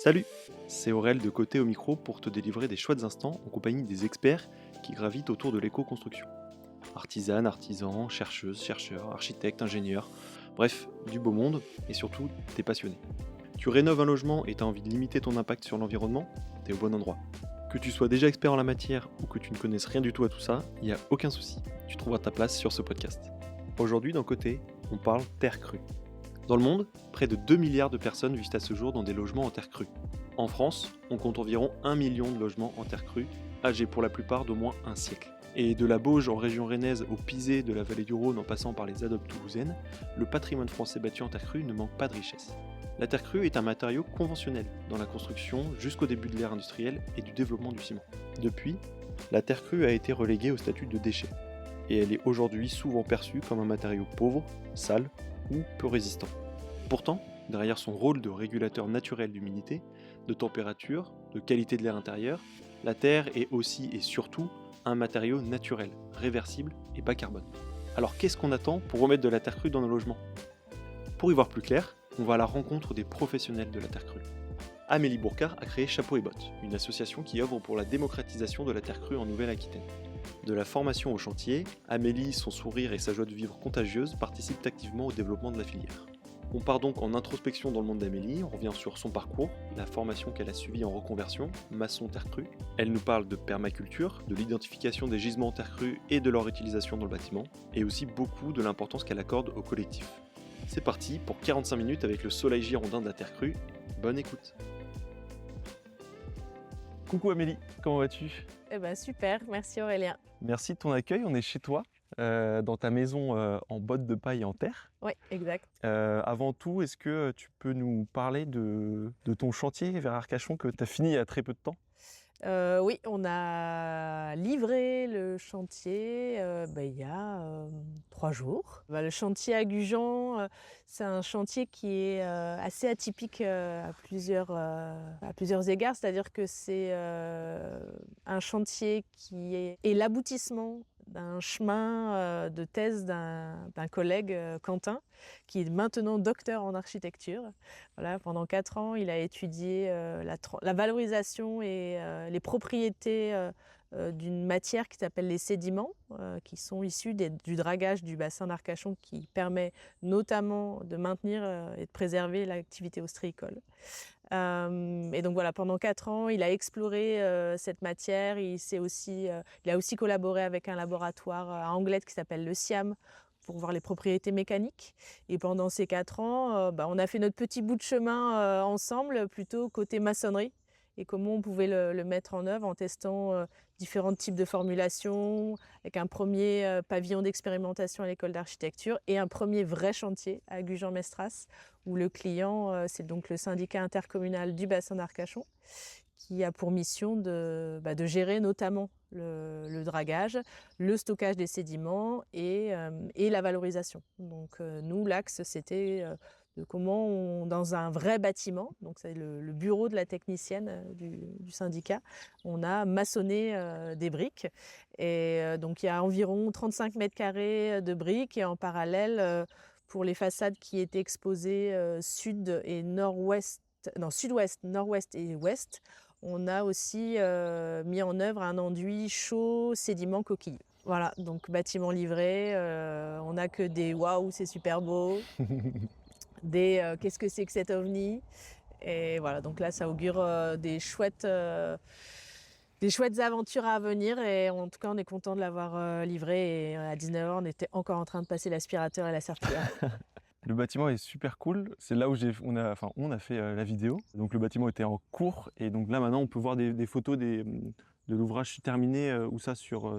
Salut, c'est Aurel de Côté au micro pour te délivrer des chouettes instants en compagnie des experts qui gravitent autour de l'éco-construction. Artisanes, artisans, chercheuses, chercheurs, architectes, ingénieurs, bref, du beau monde et surtout des passionnés. Tu rénoves un logement et tu as envie de limiter ton impact sur l'environnement? T'es au bon endroit. Que tu sois déjà expert en la matière ou que tu ne connaisses rien du tout à tout ça, il n'y a aucun souci. Tu trouveras ta place sur ce podcast. Aujourd'hui, dans Côté, on parle terre crue. Dans le monde, près de 2 milliards de personnes vivent à ce jour dans des logements en terre crue. En France, on compte environ 1 million de logements en terre crue, âgés pour la plupart d'au moins un siècle. Et de la Bauge en région rennaise au Pisé de la vallée du Rhône en passant par les adobes toulousaines, le patrimoine français bâti en terre crue ne manque pas de richesse. La terre crue est un matériau conventionnel dans la construction jusqu'au début de l'ère industrielle et du développement du ciment. Depuis, la terre crue a été reléguée au statut de déchet, et elle est aujourd'hui souvent perçue comme un matériau pauvre, sale ou peu résistant. Pourtant, derrière son rôle de régulateur naturel d'humidité, de température, de qualité de l'air intérieur, la terre est aussi et surtout un matériau naturel, réversible et bas carbone. Alors qu'est-ce qu'on attend pour remettre de la terre crue dans nos logements? Pour y voir plus clair, on va à la rencontre des professionnels de la terre crue. Amélie Bourcard a créé Chapeau et Bottes, une association qui œuvre pour la démocratisation de la terre crue en Nouvelle-Aquitaine. De la formation au chantier, Amélie, son sourire et sa joie de vivre contagieuse participent activement au développement de la filière. On part donc en introspection dans le monde d'Amélie, on revient sur son parcours, la formation qu'elle a suivie en reconversion, maçon terre crue. Elle nous parle de permaculture, de l'identification des gisements en terre crue et de leur utilisation dans le bâtiment, et aussi beaucoup de l'importance qu'elle accorde au collectif. C'est parti pour 45 minutes avec le soleil girondin de la terre crue. Bonne écoute. Coucou Amélie, comment vas-tu? Eh ben super, merci Aurélien. Merci de ton accueil, on est chez toi, dans ta maison en bottes de paille en terre. Oui, exact. Avant tout, est-ce que tu peux nous parler de ton chantier vers Arcachon que tu as fini il y a très peu de temps? Oui, on a livré le chantier il y a 3 jours. Le chantier à Gujan, c'est un chantier qui est assez atypique à plusieurs égards. C'est-à-dire que c'est un chantier qui est l'aboutissement d'un chemin de thèse d'un collègue, Quentin, qui est maintenant docteur en architecture. Voilà, pendant 4 ans, il a étudié la valorisation et les propriétés d'une matière qui s'appelle les sédiments, qui sont issus du dragage du bassin d'Arcachon, qui permet notamment de maintenir et de préserver l'activité ostréicole. Et donc voilà, pendant 4 ans, il a exploré cette matière. Il a aussi collaboré avec un laboratoire à Anglette qui s'appelle le SIAM pour voir les propriétés mécaniques. Et pendant ces 4 ans, on a fait notre petit bout de chemin ensemble, plutôt côté maçonnerie, et comment on pouvait le mettre en œuvre en testant différents types de formulations, avec un premier pavillon d'expérimentation à l'école d'architecture et un premier vrai chantier à Gujan-Mestras, où le client, c'est donc le syndicat intercommunal du bassin d'Arcachon, qui a pour mission de gérer notamment le dragage, le stockage des sédiments et la valorisation. Donc nous, l'axe, c'était de comment dans un vrai bâtiment, donc c'est le bureau de la technicienne du syndicat, on a maçonné des briques. Et donc il y a environ 35 mètres carrés de briques, et en parallèle, pour les façades qui étaient exposées sud et nord-ouest, non, sud-ouest, nord-ouest et ouest, on a aussi mis en œuvre un enduit chaud sédiment coquilleux. Voilà, donc bâtiment livré, on n'a que des waouh, c'est super beau, des qu'est-ce que c'est que cet ovni. Et voilà, donc là ça augure des chouettes aventures à venir, et en tout cas on est content de l'avoir livré. Et à 19h, on était encore en train de passer l'aspirateur et la serpillière. Le bâtiment est super cool, c'est là où on a fait la vidéo. Donc le bâtiment était en cours et donc là maintenant on peut voir des photos de l'ouvrage terminé, où ça sur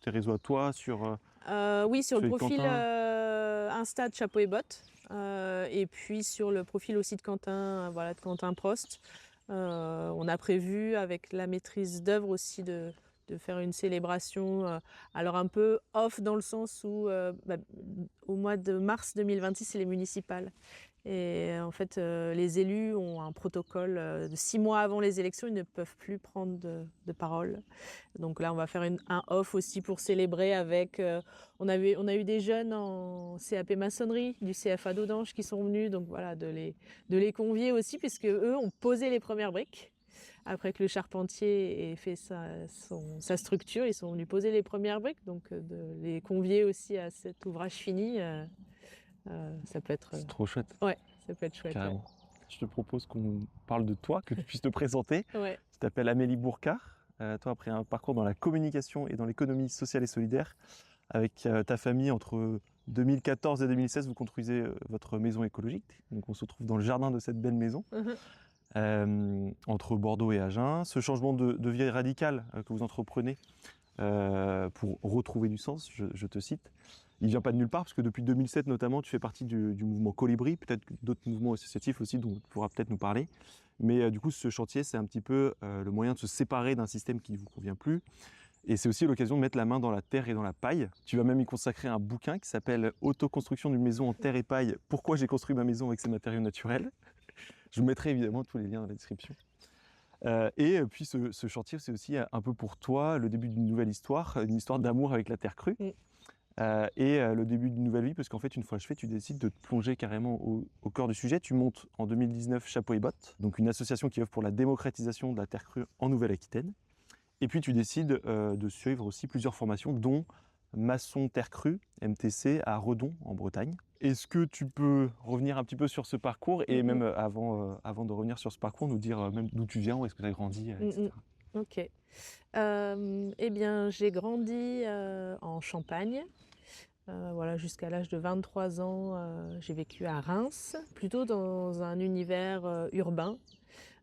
tes réseaux à toi, Oui, sur le celui de profil Quentin. Insta de Chapeau et Bottes, et puis sur le profil aussi de Quentin, voilà, de Quentin Prost. On a prévu avec la maîtrise d'œuvre aussi de faire une célébration, alors un peu off dans le sens où au mois de mars 2026, c'est les municipales. Et en fait, les élus ont un protocole de 6 mois avant les élections, ils ne peuvent plus prendre de parole. Donc là, on va faire un off aussi pour célébrer avec. On a eu des jeunes en CAP maçonnerie du CFA d'Audange qui sont venus, donc voilà, de les convier aussi, puisque eux ont posé les premières briques. Après que le charpentier ait fait sa structure, ils sont venus poser les premières briques, donc de les convier aussi à cet ouvrage fini, ça peut être. C'est trop chouette, Ouais, ça peut être chouette. carrément. Je te propose qu'on parle de toi, que tu puisses te présenter. Ouais. Tu t'appelles Amélie Bourcard. Toi, après un parcours dans la communication et dans l'économie sociale et solidaire, avec ta famille entre 2014 et 2016, vous construisez votre maison écologique. Donc on se retrouve dans le jardin de cette belle maison, entre Bordeaux et Agen. Ce changement de vie radical que vous entreprenez pour retrouver du sens, je te cite, il ne vient pas de nulle part, parce que depuis 2007 notamment, tu fais partie du mouvement Colibri, peut-être d'autres mouvements associatifs aussi dont tu pourras peut-être nous parler. Mais du coup, ce chantier, c'est un petit peu le moyen de se séparer d'un système qui ne vous convient plus. Et c'est aussi l'occasion de mettre la main dans la terre et dans la paille. Tu vas même y consacrer un bouquin qui s'appelle « Autoconstruction d'une maison en terre et paille. Pourquoi j'ai construit ma maison avec ces matériaux naturels ?» Je vous mettrai évidemment tous les liens dans la description. Et puis ce chantier, c'est aussi un peu pour toi le début d'une nouvelle histoire, une histoire d'amour avec la terre crue. Et le début d'une nouvelle vie, parce qu'en fait, une fois achevé, tu décides de te plonger carrément au cœur du sujet. Tu montes en 2019 Chapeau et Bottes, donc une association qui œuvre pour la démocratisation de la terre crue en Nouvelle-Aquitaine. Et puis tu décides de suivre aussi plusieurs formations, dont maçon terre crue, MTC, à Redon, en Bretagne. Est-ce que tu peux revenir un petit peu sur ce parcours et même avant de revenir sur ce parcours, nous dire même d'où tu viens, où est-ce que tu as grandi, etc. Ok. Eh bien, j'ai grandi en Champagne. Voilà, jusqu'à l'âge de 23 ans, j'ai vécu à Reims, plutôt dans un univers urbain,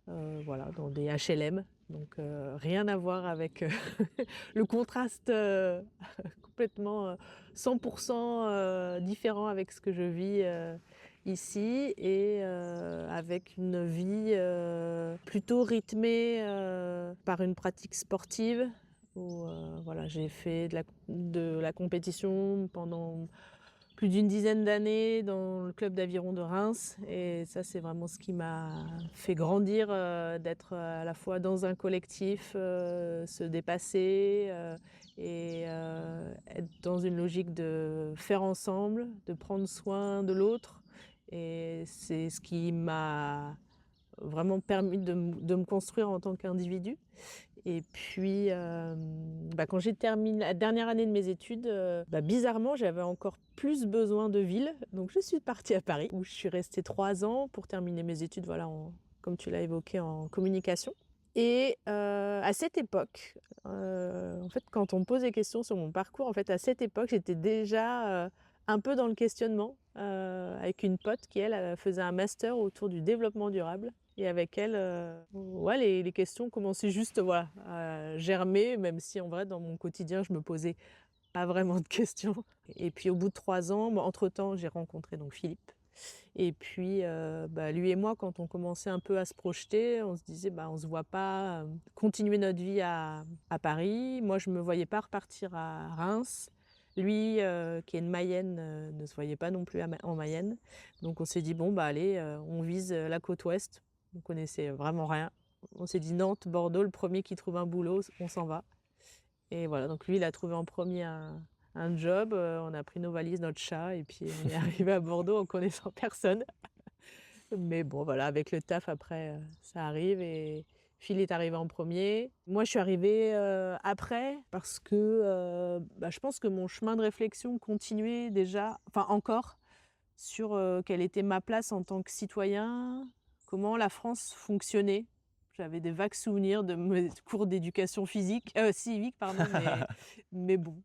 voilà, dans des HLM. Donc rien à voir avec le contraste complètement 100% différent avec ce que je vis ici, et avec une vie plutôt rythmée par une pratique sportive où voilà, j'ai fait de la compétition pendant plus d'une dizaine d'années dans le club d'aviron de Reims, et ça c'est vraiment ce qui m'a fait grandir, d'être à la fois dans un collectif, se dépasser et être dans une logique de faire ensemble, de prendre soin de l'autre, et c'est ce qui m'a vraiment permis de me construire en tant qu'individu. Et puis, quand j'ai terminé la dernière année de mes études, bizarrement, j'avais encore plus besoin de ville. Donc, je suis partie à Paris, où je suis restée 3 ans pour terminer mes études, voilà, comme tu l'as évoqué, en communication. Et à cette époque, en fait, quand on me pose des questions sur mon parcours, en fait, à cette époque, j'étais déjà un peu dans le questionnement, avec une pote qui, elle, faisait un master autour du développement durable. Et avec elle, ouais, les questions commençaient juste, voilà, à germer, même si en vrai, dans mon quotidien, je me posais pas vraiment de questions. Et puis au bout de 3 ans, entre-temps, j'ai rencontré donc Philippe. Et puis lui et moi, quand on commençait un peu à se projeter, on se disait on se voit pas continuer notre vie à Paris. Moi, je me voyais pas repartir à Reims. Lui, qui est une Mayenne, ne se voyait pas non plus en Mayenne. Donc on s'est dit allez, on vise la côte ouest. On connaissait vraiment rien. On s'est dit Nantes, Bordeaux, le premier qui trouve un boulot, on s'en va. Et voilà, donc lui, il a trouvé en premier un job. On a pris nos valises, notre chat, et puis on est arrivé à Bordeaux en connaissant personne. Mais bon, voilà, avec le taf, après, ça arrive. Et Phil est arrivé en premier. Moi, je suis arrivée après parce que je pense que mon chemin de réflexion continuait déjà, enfin encore, sur quelle était ma place en tant que citoyen, comment la France fonctionnait. J'avais des vagues souvenirs de mes cours d'éducation civique, pardon, mais bon,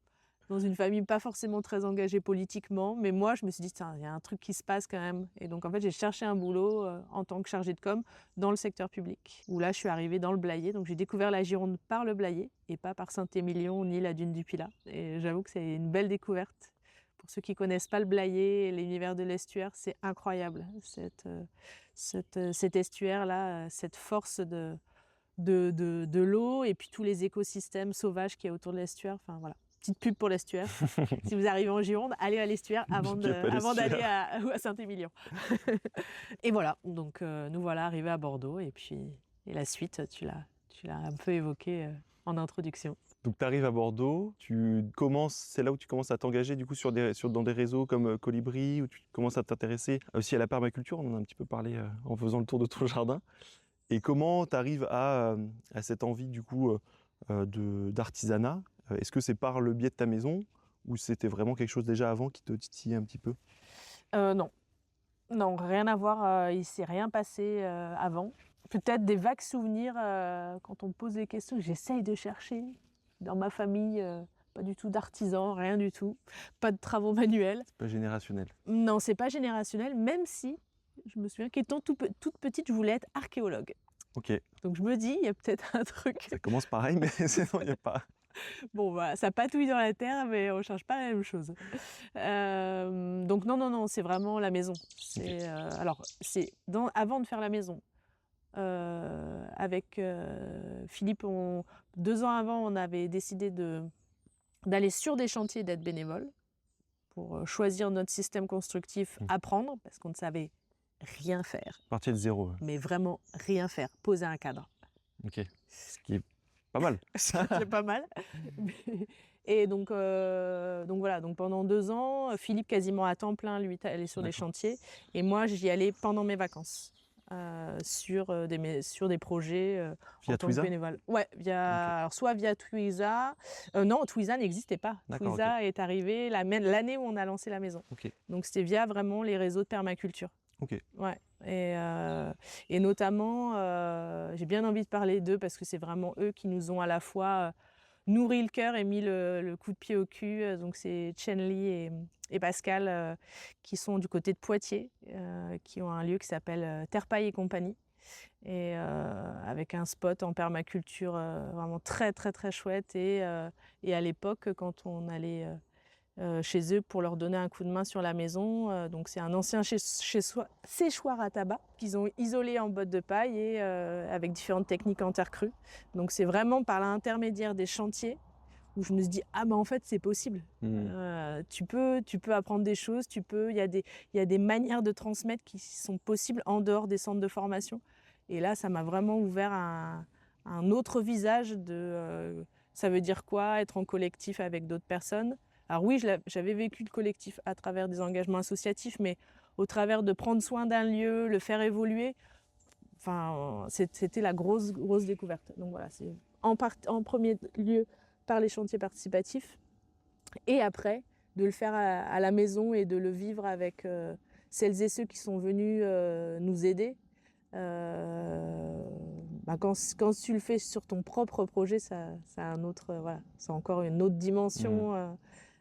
dans une famille pas forcément très engagée politiquement. Mais moi, je me suis dit, tiens, il y a un truc qui se passe quand même. Et donc, en fait, j'ai cherché un boulot en tant que chargée de com dans le secteur public, où là, je suis arrivée dans le Blayais. Donc, j'ai découvert la Gironde par le Blayais et pas par Saint-Émilion ni la Dune du Pilat. Et j'avoue que c'est une belle découverte. Pour ceux qui ne connaissent pas le Blayais et l'univers de l'estuaire, c'est incroyable. Cet estuaire-là, cette force de l'eau et puis tous les écosystèmes sauvages qu'il y a autour de l'estuaire. Enfin, voilà. petite pub pour l'estuaire. Si vous arrivez en Gironde, allez à l'estuaire avant Il y a pas d'aller l'estuaire. à Saint-Émilion. Et voilà, donc nous voilà arrivés à Bordeaux. Et la suite, tu l'as un peu évoqué en introduction. Donc tu arrives à Bordeaux, c'est là où tu commences à t'engager du coup dans des réseaux comme Colibri, où tu commences à t'intéresser aussi à la permaculture, on en a un petit peu parlé en faisant le tour de ton jardin. Et comment tu arrives à cette envie du coup d'artisanat? Est-ce que c'est par le biais de ta maison ou c'était vraiment quelque chose déjà avant qui te titillait un petit peu? Non, non, rien à voir. Il s'est rien passé avant. Peut-être des vagues souvenirs quand on me pose des questions que j'essaye de chercher. Dans ma famille, pas du tout d'artisans, rien du tout. Pas de travaux manuels. C'est pas générationnel. Non, c'est pas générationnel, même si je me souviens qu'étant toute petite, je voulais être archéologue. Ok, Donc je me dis, il y a peut-être un truc. ça commence pareil, mais sinon il n'y a pas. Bon, voilà, ça patouille dans la terre, mais on ne cherche pas la même chose. Donc non, c'est vraiment la maison. Alors, avant de faire la maison, avec Philippe, 2 ans avant, on avait décidé d'aller sur des chantiers, d'être bénévole pour choisir notre système constructif, apprendre, parce qu'on ne savait rien faire, Partir de zéro. mais vraiment rien faire, poser un cadre. Ok, ce qui est pas mal. C'est pas mal. Et donc voilà, donc pendant 2 ans, Philippe quasiment à temps plein, lui, allait sur des chantiers, et moi j'y allais pendant mes vacances. Sur des projets en tant que Twiza? bénévole. Ouais, alors soit via Twiza. Non, Twiza n'existait pas. D'accord, Twiza est arrivé l'année où on a lancé la maison. Ok. Donc c'était via vraiment les réseaux de permaculture. Ok. Ouais. Et notamment, j'ai bien envie de parler d'eux parce que c'est vraiment eux qui nous ont à la fois nourri le cœur et mis le coup de pied au cul. Donc c'est Chen Li et Pascal qui sont du côté de Poitiers, qui ont un lieu qui s'appelle Terre-Paille et compagnie. Et avec un spot en permaculture vraiment très très très chouette. Et à l'époque, quand on allait chez eux pour leur donner un coup de main sur la maison, donc c'est un ancien séchoir à tabac qu'ils ont isolé en bottes de paille et avec différentes techniques en terre crue. Donc c'est vraiment par l'intermédiaire des chantiers où je me suis dit en fait c'est possible. Tu peux apprendre des choses, il y a des manières de transmettre qui sont possibles en dehors des centres de formation. Et là ça m'a vraiment ouvert un autre visage de ça veut dire quoi être en collectif avec d'autres personnes. Alors oui, j'avais vécu le collectif à travers des engagements associatifs, mais au travers de prendre soin d'un lieu, le faire évoluer, c'était la grosse découverte. Donc voilà, c'est en premier lieu par les chantiers participatifs et après de le faire à la maison et de le vivre avec celles et ceux qui sont venus nous aider. Quand tu le fais sur ton propre projet, ça a c'est encore une autre dimension.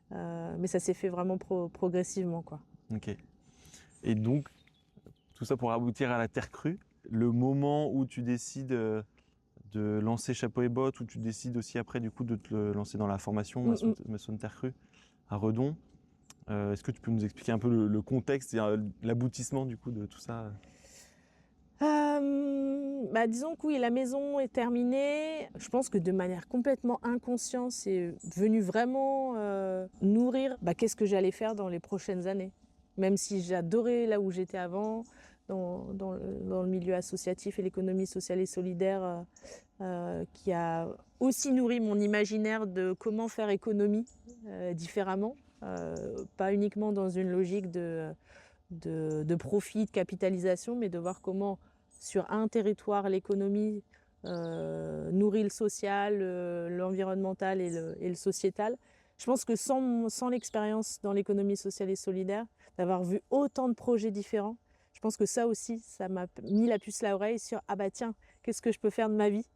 Mais ça s'est fait vraiment progressivement, quoi. Ok. Et donc, tout ça pour aboutir à la terre crue. Le moment où tu décides de lancer Chapeau et Bottes, où tu décides aussi après du coup de te lancer dans la formation maçon de terre crue à Redon, est-ce que tu peux nous expliquer un peu le contexte et l'aboutissement du coup de tout ça? Disons que oui, la maison est terminée. Je pense que de manière complètement inconsciente, c'est venu vraiment nourrir qu'est-ce que j'allais faire dans les prochaines années. Même si j'adorais là où j'étais avant, dans le milieu associatif et l'économie sociale et solidaire, qui a aussi nourri mon imaginaire de comment faire économie différemment, pas uniquement dans une logique de profit, de capitalisation, mais de voir comment sur un territoire l'économie nourrit le social, l'environnemental et le sociétal. Je pense que sans l'expérience dans l'économie sociale et solidaire, d'avoir vu autant de projets différents, je pense que ça aussi, ça m'a mis la puce à l'oreille sur tiens, qu'est-ce que je peux faire de ma vie?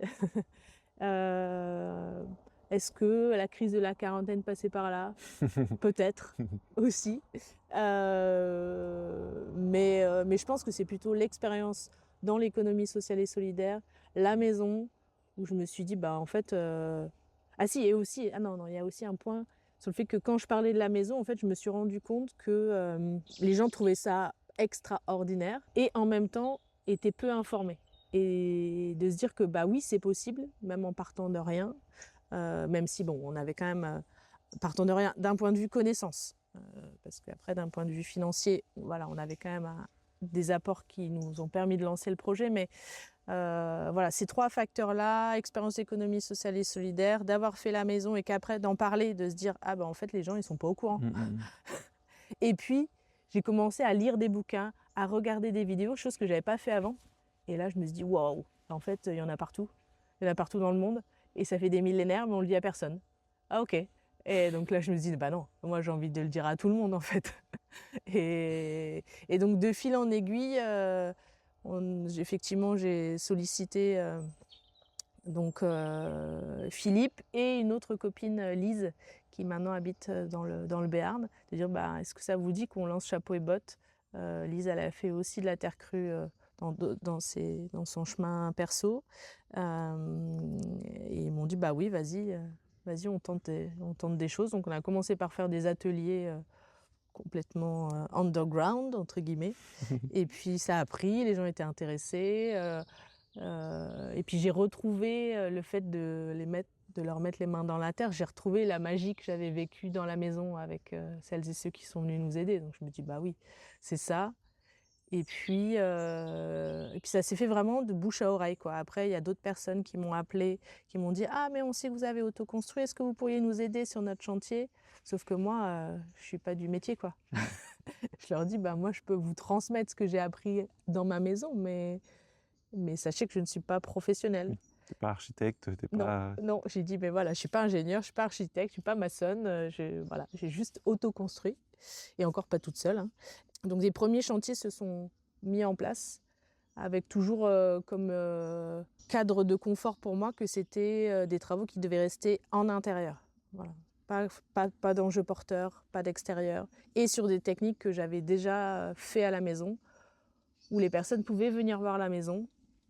Est-ce que la crise de la quarantaine passait par là? Peut-être aussi. Mais je pense que c'est plutôt l'expérience dans l'économie sociale et solidaire, la maison, où je me suis dit, en fait... il y a aussi un point sur le fait que quand je parlais de la maison, en fait, je me suis rendu compte que les gens trouvaient ça extraordinaire et en même temps étaient peu informés. Et de se dire que oui, c'est possible, même en partant de rien, même si on avait quand même partant de rien, d'un point de vue connaissance. Parce qu'après, d'un point de vue financier, voilà, on avait quand même des apports qui nous ont permis de lancer le projet. Mais voilà, ces 3 facteurs-là, expérience d'économie sociale et solidaire, d'avoir fait la maison et qu'après, d'en parler, de se dire « Ah ben en fait, les gens, ils sont pas au courant. Mmh, mmh. » Et puis, j'ai commencé à lire des bouquins, à regarder des vidéos, chose que j'avais pas fait avant. Et là, je me suis dit « Waouh, en fait, il y en a partout. Il y en a partout dans le monde. Et ça fait des millénaires, mais on le dit à personne. Ah ok. » Et donc là, je me suis dit, bah non, moi j'ai envie de le dire à tout le monde en fait. Et donc de fil en aiguille, effectivement, j'ai sollicité Philippe et une autre copine, Lise, qui maintenant habite dans le Béarn, de dire, bah, est-ce que ça vous dit qu'on lance Chapeau et Bottes? Lise, elle a fait aussi de la terre crue dans son chemin perso. Et ils m'ont dit, bah oui, vas-y. Vas-y, on tente des choses. Donc, on a commencé par faire des ateliers complètement underground, entre guillemets. Et puis, ça a pris, les gens étaient intéressés. Et puis, j'ai retrouvé le fait de leur mettre les mains dans la terre. J'ai retrouvé la magie que j'avais vécue dans la maison avec celles et ceux qui sont venus nous aider. Donc, je me dis, bah oui, c'est ça. Et puis ça s'est fait vraiment de bouche à oreille, quoi. Après, il y a d'autres personnes qui m'ont appelé, qui m'ont dit « Ah, mais on sait que vous avez autoconstruit, est-ce que vous pourriez nous aider sur notre chantier ?» Sauf que moi, je suis pas du métier, quoi. Je leur dis bah, « Moi, je peux vous transmettre ce que j'ai appris dans ma maison, mais sachez que je ne suis pas professionnelle. » T'es pas architecte, t'es Non, pas... non, j'ai dit « Mais voilà, je suis pas ingénieure, je suis pas architecte, je suis pas maçonne, voilà, j'ai juste autoconstruit. » Et encore pas toute seule, hein. Donc des premiers chantiers se sont mis en place avec toujours comme cadre de confort pour moi que c'était des travaux qui devaient rester en intérieur. Voilà. Pas d'enjeu porteur, pas d'extérieur. Et sur des techniques que j'avais déjà fait à la maison, où les personnes pouvaient venir voir la maison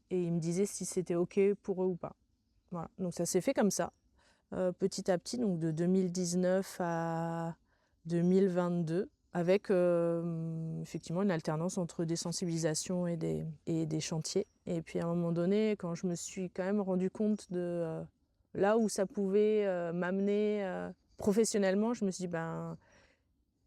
et ils me disaient si c'était OK pour eux ou pas. Voilà. Donc ça s'est fait comme ça, petit à petit, donc de 2019 à 2022. Avec effectivement une alternance entre des sensibilisations et des chantiers. Et puis à un moment donné, quand je me suis quand même rendu compte de là où ça pouvait m'amener professionnellement, je me suis dit, ben,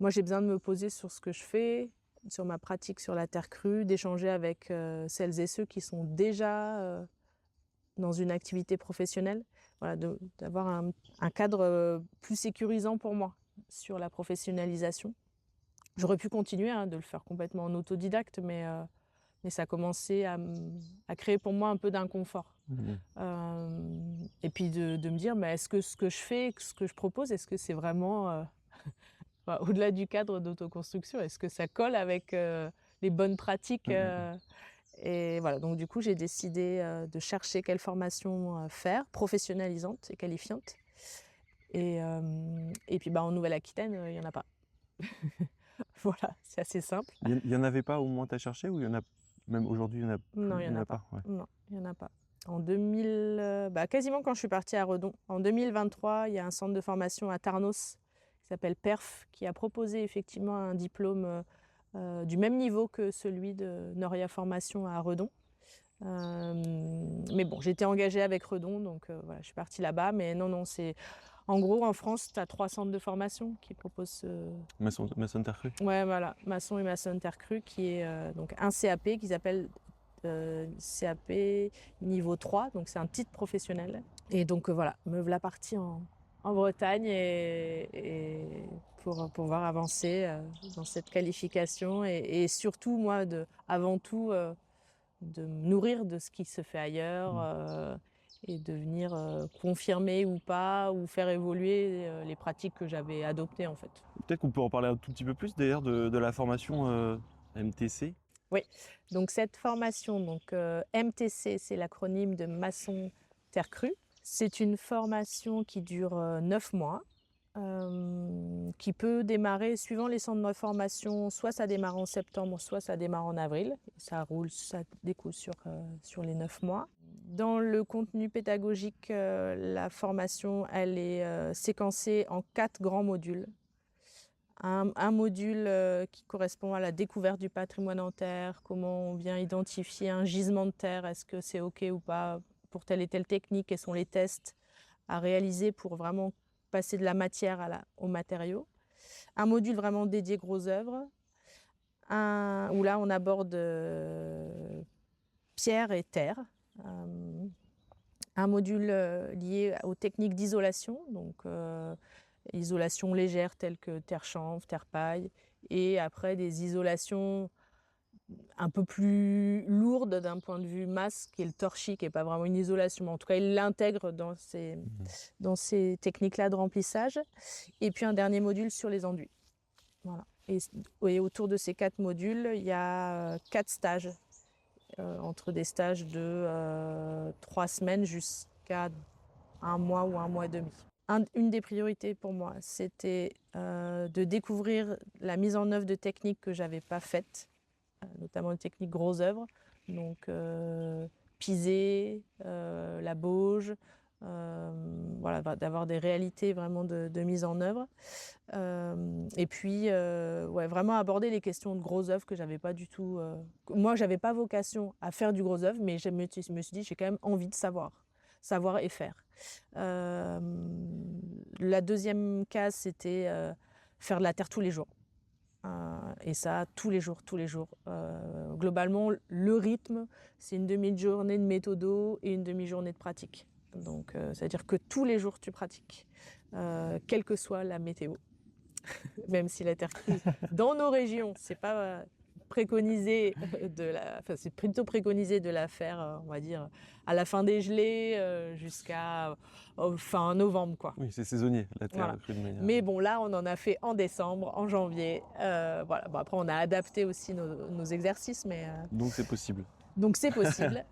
moi j'ai besoin de me poser sur ce que je fais, sur ma pratique sur la terre crue, d'échanger avec celles et ceux qui sont déjà dans une activité professionnelle, voilà, d'avoir un cadre plus sécurisant pour moi sur la professionnalisation. J'aurais pu continuer de le faire complètement en autodidacte, mais ça a commencé à créer pour moi un peu d'inconfort. Et puis de me dire, mais est-ce que ce que je fais, ce que je propose, est-ce que c'est vraiment, au-delà du cadre d'autoconstruction, est-ce que ça colle avec les bonnes pratiques Et voilà, donc du coup, j'ai décidé de chercher quelle formation faire, professionnalisante et qualifiante. Et puis en Nouvelle-Aquitaine, il n'y en a pas. Voilà, c'est assez simple. Il y en avait pas au moment où tu as cherché, ou il y en a même aujourd'hui, il y en a plus, Non, il n'y en a pas. Ouais. Non, il n'y en a pas. En 2000, quasiment quand je suis partie à Redon, en 2023, il y a un centre de formation à Tarnos qui s'appelle PERF, qui a proposé effectivement un diplôme du même niveau que celui de Noria Formation à Redon. Mais bon, j'étais engagée avec Redon, donc voilà, je suis partie là-bas. Mais non, c'est... En gros, en France, tu as 3 centres de formation qui proposent... Maçon terre crue. Ouais, voilà, maçon et maçonne terre crue, qui est donc un CAP qui s'appelle CAP niveau 3, donc c'est un titre professionnel. Et donc voilà, me voilà partie en Bretagne et pour pouvoir avancer dans cette qualification et surtout, moi, avant tout, de me nourrir de ce qui se fait ailleurs et de venir confirmer ou pas, ou faire évoluer les pratiques que j'avais adoptées en fait. Peut-être qu'on peut en parler un tout petit peu plus d'ailleurs de la formation MTC. Oui, donc cette formation, donc MTC, c'est l'acronyme de maçon terre crue. C'est une formation qui dure 9 mois, qui peut démarrer suivant les centres de formation, soit ça démarre en septembre, soit ça démarre en avril. Ça découle sur les 9 mois. Dans le contenu pédagogique, la formation, elle est séquencée en 4 grands modules. Un module qui correspond à la découverte du patrimoine en terre, comment on vient identifier un gisement de terre, est-ce que c'est OK ou pas pour telle et telle technique, quels sont les tests à réaliser pour vraiment passer de la matière au matériau. Un module vraiment dédié gros œuvres, où là on aborde pierre et terre. Un module lié aux techniques d'isolation, donc isolation légère telle que terre-chanvre, terre-paille, et après des isolations un peu plus lourdes d'un point de vue masse, qui est le torchis, qui n'est pas vraiment une isolation, mais en tout cas il l'intègre dans ces techniques-là de remplissage. Et puis un dernier module sur les enduits. Voilà. Et autour de ces 4 modules, il y a 4 stages, entre des stages de 3 semaines jusqu'à 1 mois ou 1 mois et demi. Une des priorités pour moi, c'était de découvrir la mise en œuvre de techniques que je n'avais pas faites, notamment les techniques gros œuvres, donc piser, la bauge, voilà, d'avoir des réalités vraiment de mise en œuvre. Et puis, ouais, vraiment aborder les questions de gros œuvres que j'avais pas du tout. Moi, j'avais pas vocation à faire du gros œuvre, mais je me suis dit, j'ai quand même envie de savoir et faire. La deuxième case, c'était faire de la terre tous les jours. Et ça, tous les jours. Globalement, le rythme, c'est une demi-journée de méthodo et une demi-journée de pratique. Donc, c'est-à-dire que tous les jours, tu pratiques, quelle que soit la météo. Même si la terre crue, dans nos régions, c'est pas préconisé c'est plutôt préconisé de la faire, on va dire, à la fin des gelées jusqu'à fin novembre, quoi. Oui, c'est saisonnier, la terre Voilà. crue de manière. Mais bon, là, on en a fait en décembre, en janvier. Voilà. Bon, après, on a adapté aussi nos exercices, mais Donc c'est possible. donc c'est possible.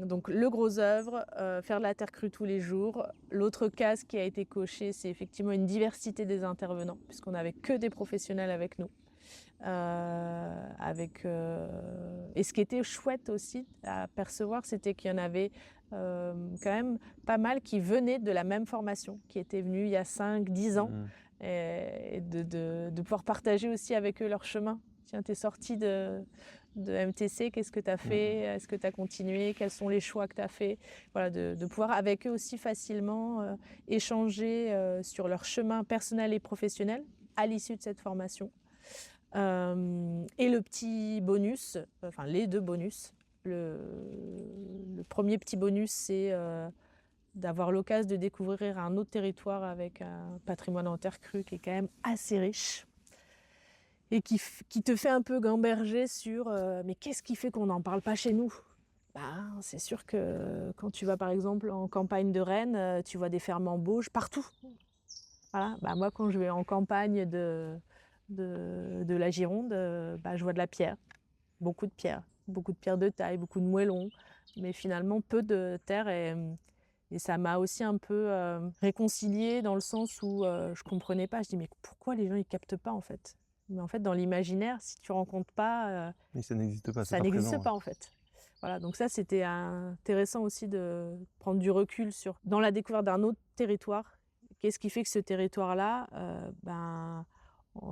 Donc le gros œuvre, faire de la terre crue tous les jours. L'autre case qui a été cochée, c'est effectivement une diversité des intervenants, puisqu'on n'avait que des professionnels avec nous. Et ce qui était chouette aussi à percevoir, c'était qu'il y en avait quand même pas mal qui venaient de la même formation, qui étaient venus il y a 5-10 ans, et de pouvoir partager aussi avec eux leur chemin. Tiens, t'es sorti de MTC, qu'est-ce que tu as fait? Est-ce que tu as continué? Quels sont les choix que tu as fait? Voilà, de pouvoir avec eux aussi facilement échanger sur leur chemin personnel et professionnel à l'issue de cette formation. Et le petit bonus, enfin les 2 bonus. Le premier petit bonus, c'est d'avoir l'occasion de découvrir un autre territoire avec un patrimoine en terre crue qui est quand même assez riche et qui te fait un peu gamberger sur mais qu'est-ce qui fait qu'on n'en parle pas chez nous? C'est sûr que quand tu vas par exemple en campagne de Rennes, tu vois des fermes en bauge partout. Voilà. Moi, quand je vais en campagne de la Gironde, je vois de la pierre, beaucoup de pierres de taille, beaucoup de moellons, mais finalement peu de terre, et ça m'a aussi un peu réconciliée dans le sens où je comprenais pas. Je dis mais pourquoi les gens ils captent pas en fait? Mais en fait dans l'imaginaire, si tu rencontres pas, Mais ça n'existe pas. ça n'existe pas en fait. Voilà, donc ça c'était intéressant aussi de prendre du recul dans la découverte d'un autre territoire. Qu'est-ce qui fait que ce territoire-là,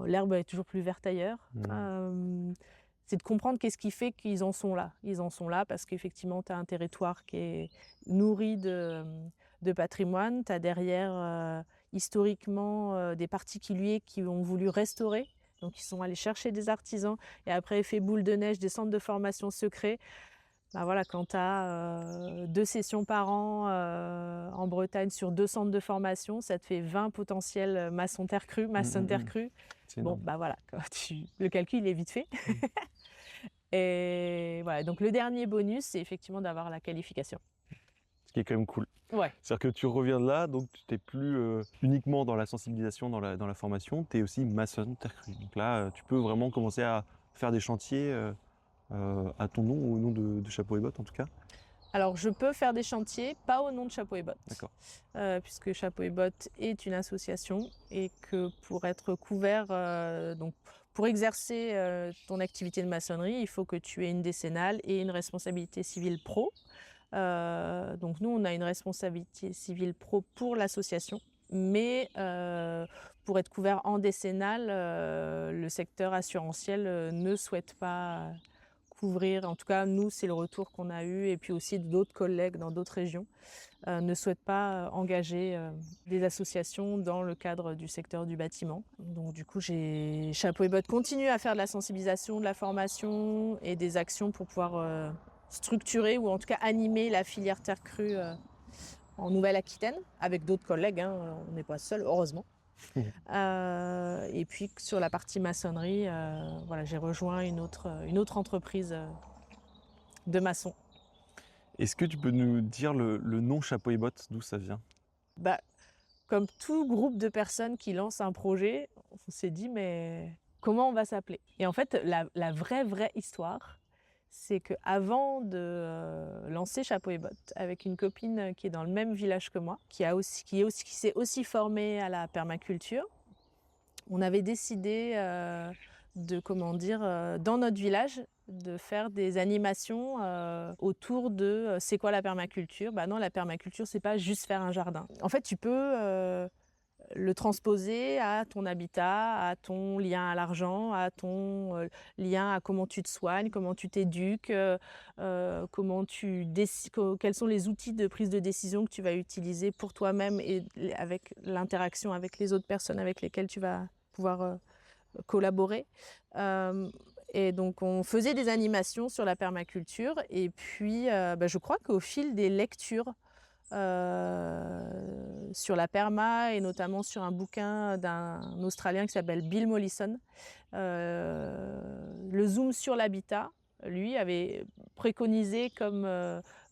l'herbe est toujours plus verte ailleurs. C'est de comprendre qu'est-ce qui fait qu'ils en sont là. Ils en sont là parce qu'effectivement, tu as un territoire qui est nourri de patrimoine. Tu as derrière, historiquement, des particuliers qui ont voulu restaurer. Donc, ils sont allés chercher des artisans. Et après, effet boule de neige, des centres de formation secrets. Voilà, quand tu as 2 sessions par an en Bretagne sur 2 centres de formation, ça te fait 20 potentiels maçons terre crue, maçons terre crue. Bon, voilà, le calcul est vite fait. Et voilà, donc le dernier bonus, c'est effectivement d'avoir la qualification. Ce qui est quand même cool. Ouais. C'est-à-dire que tu reviens de là, donc tu n'es plus uniquement dans la sensibilisation, dans la formation, tu es aussi maçon terre crue. Donc là, tu peux vraiment commencer à faire des chantiers à ton nom ou au nom de Chapeau et Bottes en tout cas. Alors je peux faire des chantiers, pas au nom de Chapeau et Bottes. D'accord. Puisque Chapeau et Bottes est une association et que pour être couvert, donc pour exercer ton activité de maçonnerie, il faut que tu aies une décennale et une responsabilité civile pro. Donc nous, on a une responsabilité civile pro pour l'association, mais pour être couvert en décennale, le secteur assurantiel ne souhaite pas découvrir, en tout cas nous c'est le retour qu'on a eu et puis aussi d'autres collègues dans d'autres régions, ne souhaitent pas engager des associations dans le cadre du secteur du bâtiment. Donc du coup Chapeau et Bottes continue à faire de la sensibilisation, de la formation et des actions pour pouvoir structurer ou en tout cas animer la filière terre crue en Nouvelle-Aquitaine avec d'autres collègues, hein, on n'est pas seul, heureusement. Et puis sur la partie maçonnerie, voilà, j'ai rejoint une autre entreprise de maçons. Est-ce que tu peux nous dire le nom Chapeau et Bottes, d'où ça vient? Bah, comme tout groupe de personnes qui lancent un projet, on s'est dit mais comment on va s'appeler? Et en fait, la vraie histoire, c'est qu'avant de lancer Chapeau et Bottes, avec une copine qui est dans le même village que moi, qui s'est aussi formée à la permaculture, on avait décidé dans notre village, de faire des animations autour de c'est quoi la permaculture? Bah non, la permaculture, c'est pas juste faire un jardin. En fait, tu peux le transposer à ton habitat, à ton lien à l'argent, à ton lien à comment tu te soignes, comment tu t'éduques, quels sont les outils de prise de décision que tu vas utiliser pour toi-même et avec l'interaction avec les autres personnes avec lesquelles tu vas pouvoir collaborer. Et donc on faisait des animations sur la permaculture et puis je crois qu'au fil des lectures sur la perma et notamment sur un bouquin d'un Australien qui s'appelle Bill Mollison, le zoom sur l'habitat, lui, avait préconisé comme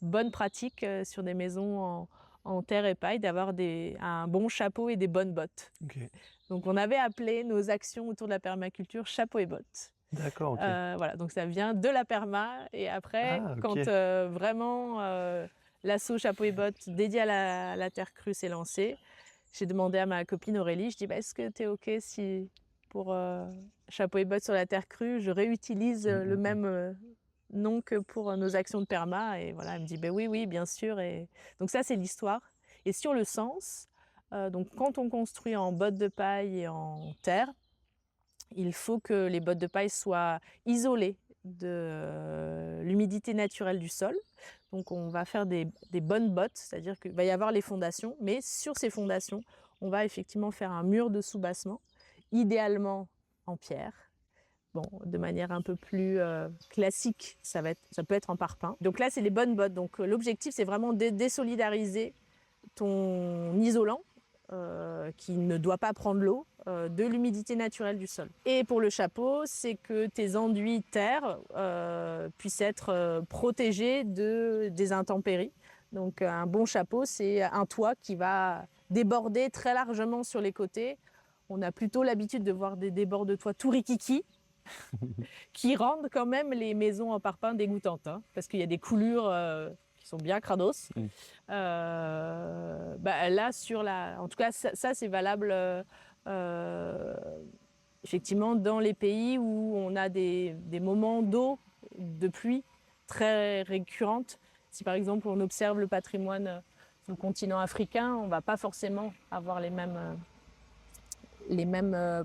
bonne pratique sur des maisons en terre et paille d'avoir un bon chapeau et des bonnes bottes. Okay. Donc on avait appelé nos actions autour de la permaculture Chapeau et Bottes. D'accord, ok. Voilà, donc ça vient de la perma et après, Ah, ok. quand vraiment l'asso Chapeau et Bottes dédié à la terre crue s'est lancé, j'ai demandé à ma copine Aurélie, je dis est-ce que tu es ok si pour Chapeau et Bottes sur la terre crue, je réutilise le même nom que pour nos actions de perma? Et voilà, elle me dit oui, bien sûr. Et donc ça, c'est l'histoire. Et sur le sens, donc quand on construit en bottes de paille et en terre, il faut que les bottes de paille soient isolées de l'humidité naturelle du sol. Donc on va faire des bonnes bottes, c'est-à-dire qu'il va y avoir les fondations, mais sur ces fondations, on va effectivement faire un mur de soubassement, idéalement en pierre. Bon, de manière un peu plus classique, ça peut être en parpaing. Donc là, c'est les bonnes bottes. Donc l'objectif, c'est vraiment de désolidariser ton isolant, qui ne doit pas prendre l'eau, de l'humidité naturelle du sol. Et pour le chapeau, c'est que tes enduits terre puissent être protégés des intempéries. Donc un bon chapeau, c'est un toit qui va déborder très largement sur les côtés. On a plutôt l'habitude de voir des débords de toit tout rikiki, qui rendent quand même les maisons en parpaing dégoûtantes, hein, parce qu'il y a des coulures qui sont bien crados. Là, en tout cas, ça c'est valable effectivement dans les pays où on a des moments d'eau, de pluie très récurrentes. Si par exemple on observe le patrimoine sur le continent africain, on ne va pas forcément avoir les mêmes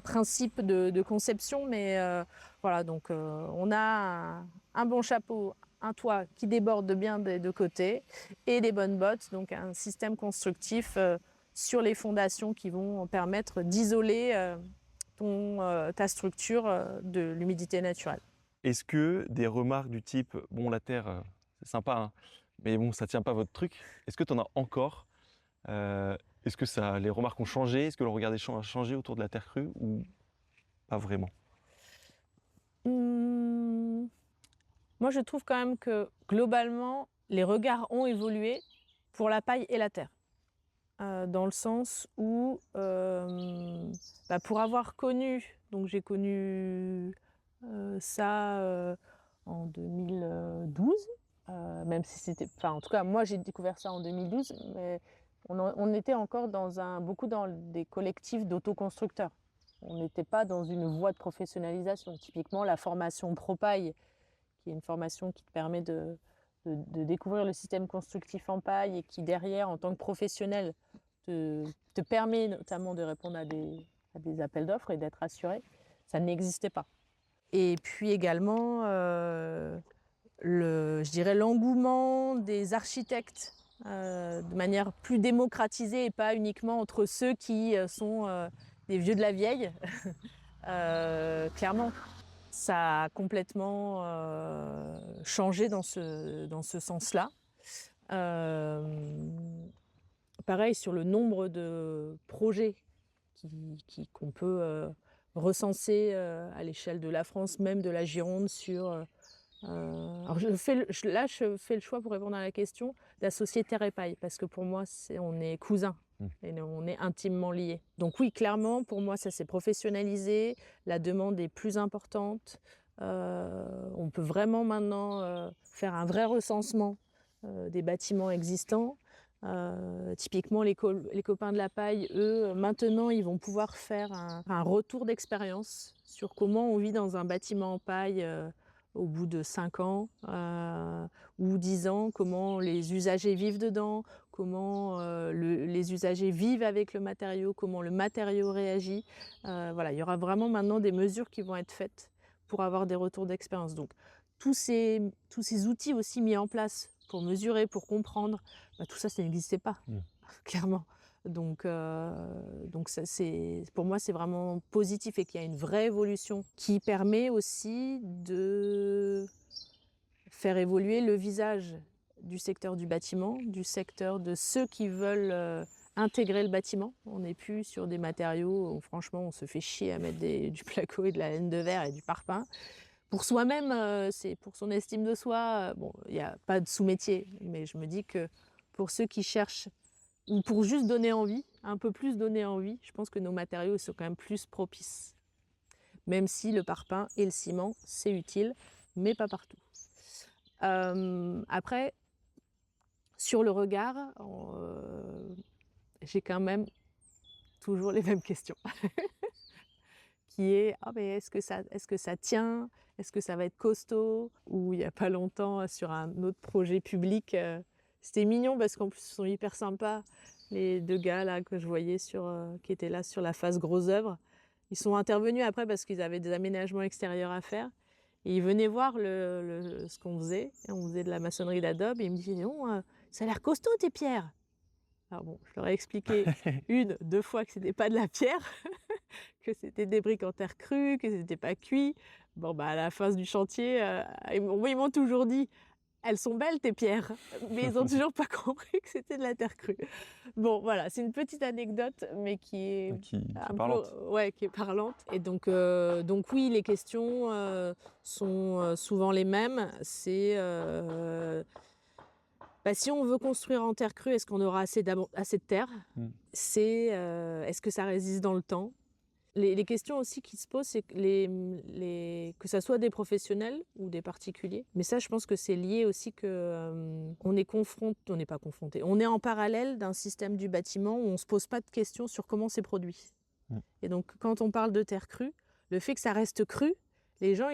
principes de conception, mais voilà, donc on a un bon chapeau, un toit qui déborde bien des deux côtés et des bonnes bottes, donc un système constructif sur les fondations qui vont permettre d'isoler ta structure de l'humidité naturelle. Est-ce que des remarques du type « bon, la terre, c'est sympa, hein, mais bon, ça tient pas votre truc », est-ce que tu en as encore? Est-ce que les remarques ont changé? Est-ce que le regard des gens a changé autour de la terre crue ou pas vraiment? Moi, je trouve quand même que globalement, les regards ont évolué pour la paille et la terre. Dans le sens où, pour avoir connu, donc j'ai connu ça en 2012, même si c'était, en tout cas, moi j'ai découvert ça en 2012, mais on était encore beaucoup dans des collectifs d'autoconstructeurs. On n'était pas dans une voie de professionnalisation. Typiquement, la formation ProPaille, qui est une formation qui te permet de découvrir le système constructif en paille et qui, derrière, en tant que professionnel, te permet notamment de répondre à des appels d'offres et d'être assuré, ça n'existait pas. Et puis également, je dirais l'engouement des architectes de manière plus démocratisée et pas uniquement entre ceux qui sont des vieux de la vieille. Clairement, ça a complètement changé dans ce sens-là. Pareil sur le nombre de projets qu'on peut recenser à l'échelle de la France, même de la Gironde, sur... alors je fais le choix pour répondre à la question d'associer terre et paille, parce que pour moi, on est cousins. Et on est intimement liés. Donc oui, clairement, pour moi, ça s'est professionnalisé. La demande est plus importante. On peut vraiment maintenant faire un vrai recensement des bâtiments existants. Typiquement, les copains de la paille, eux, maintenant, ils vont pouvoir faire un retour d'expérience sur comment on vit dans un bâtiment en paille au bout de 5 ans ou 10 ans, comment les usagers vivent dedans, comment les usagers vivent avec le matériau, comment le matériau réagit. Voilà, il y aura vraiment maintenant des mesures qui vont être faites pour avoir des retours d'expérience. Donc, tous ces outils aussi mis en place pour mesurer, pour comprendre, tout ça n'existait pas, clairement. Donc ça, pour moi, c'est vraiment positif et qu'il y a une vraie évolution qui permet aussi de faire évoluer le visage du secteur du bâtiment, du secteur de ceux qui veulent intégrer le bâtiment. On n'est plus sur des matériaux où franchement on se fait chier à mettre du placo et de la laine de verre et du parpaing. Pour soi-même, c'est pour son estime de soi. Bon, il n'y a pas de sous-métier, mais je me dis que pour ceux qui cherchent ou pour juste donner envie, un peu plus donner envie, je pense que nos matériaux sont quand même plus propices. Même si le parpaing et le ciment, c'est utile, mais pas partout. Après, sur le regard, j'ai quand même toujours les mêmes questions. Qui est mais est-ce que ça tient? Est-ce que ça va être costaud? Ou il n'y a pas longtemps, sur un autre projet public, c'était mignon parce qu'en plus ils sont hyper sympas, les 2 gars là que je voyais qui étaient là sur la phase gros œuvre. Ils sont intervenus après parce qu'ils avaient des aménagements extérieurs à faire. Et ils venaient voir ce qu'on faisait. Et on faisait de la maçonnerie d'adobe. Et ils me disaient non, ça a l'air costaud tes pierres. Alors bon, je leur ai expliqué 1, 2 fois que c'était pas de la pierre, que c'était des briques en terre crue, que c'était pas cuit. Bon à la fin du chantier, ils m'ont toujours dit elles sont belles tes pierres, mais ils ont toujours pas compris que c'était de la terre crue. Bon voilà, c'est une petite anecdote, mais qui est parlante. Qui est parlante. Et donc oui, les questions sont souvent les mêmes. C'est si on veut construire en terre crue, est-ce qu'on aura assez de terre? C'est est-ce que ça résiste dans le temps? Les questions aussi qui se posent, c'est que ça soit des professionnels ou des particuliers. Mais ça, je pense que c'est lié aussi on n'est pas confronté. On est en parallèle d'un système du bâtiment où on ne se pose pas de questions sur comment c'est produit. Et donc, quand on parle de terre crue, le fait que ça reste cru, les gens,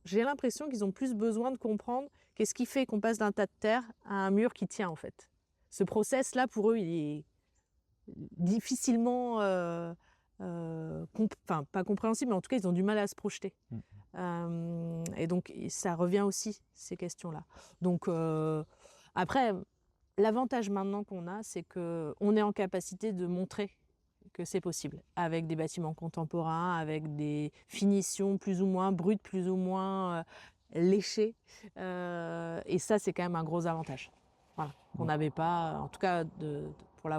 j'ai l'impression qu'ils ont plus besoin de comprendre qu'est-ce qui fait qu'on passe d'un tas de terre à un mur qui tient, en fait. Ce process-là, pour eux, il est difficilement... pas compréhensible, mais en tout cas, ils ont du mal à se projeter. Et donc, ça revient aussi, ces questions-là. Donc, après, l'avantage maintenant qu'on a, c'est qu'on est en capacité de montrer que c'est possible, avec des bâtiments contemporains, avec des finitions plus ou moins brutes, plus ou moins léchées. Et ça, c'est quand même un gros avantage. Voilà, qu'on n'avait pas, en tout cas, pour